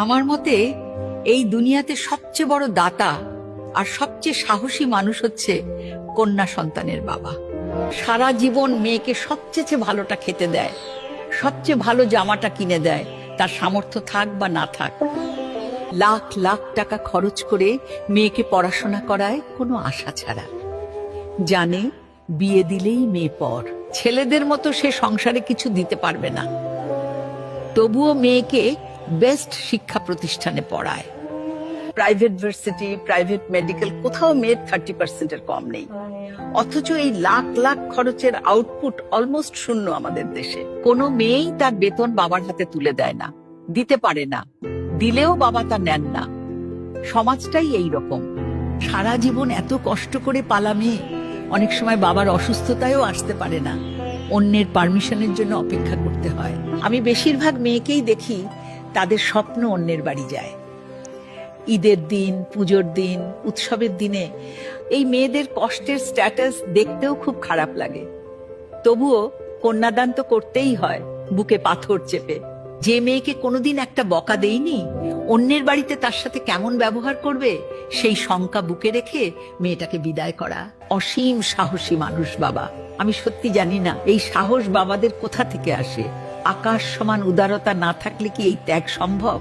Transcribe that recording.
আমার মতে এই দুনিয়াতে সবচেয়ে বড় দাতা আর সবচেয়ে সাহসী মানুষ হচ্ছে কন্যা সন্তানের বাবা। সারা জীবন মেয়েকে সবচেয়ে ভালোটা খেতে দেয়, সবচেয়ে ভালো জামাটা কিনে দেয়, তার সামর্থ্য থাক বা না থাক। লাখ লাখ টাকা খরচ করে মেয়েকে পড়াশোনা করায় কোনো আশা ছাড়া। জানে বিয়ে দিলেই মেয়ে পর, ছেলেদের মতো সে সংসারে কিছু দিতে পারবে না, তবুও মেয়েকে বেস্ট শিক্ষা প্রতিষ্ঠানে পড়ায়। প্রাইভেট ভার্সিটি, প্রাইভেট মেডিকেল, কোথাও মেয়ের 30% কম নেই। অথচ এই লাখ লাখ খরচের আউটপুট অলমোস্ট শূন্য আমাদের দেশে। কোনো মেয়েই তার বেতন বাবার হাতে তুলে দেয় না, দিতে পারে না, দিলেও বাবা তা নেন না। সমাজটাই এই রকম। সারা জীবন এত কষ্ট করে পালা মেয়ে অনেক সময় বাবার অসুস্থতায়ও আসতে পারে না, অন্যের পারমিশনের জন্য অপেক্ষা করতে হয়। আমি বেশিরভাগ মেয়েকেই দেখি তাদের স্বপ্ন অন্যের বাড়ি যায়। ঈদের দিন, পুজোর দিন, উৎসবের দিনে এই মেয়েদের কষ্টের স্ট্যাটাস দেখতেও খুব খারাপ লাগে। তবুও কন্যাদান তো করতেই হয়, বুকে পাথর চেপে। যে মেয়েকে কোনোদিন একটা বকা দেয়নি, অন্যের বাড়িতে তার সাথে কেমন ব্যবহার করবে সেই শঙ্কা বুকে রেখে মেয়েটাকে বিদায় করা অসীম সাহসী মানুষ বাবা। আমি সত্যি জানি না এই সাহস বাবাদের কোথা থেকে আসে। আকাশ সমান উদারতা না থাকলে কি এই ত্যাগ সম্ভব?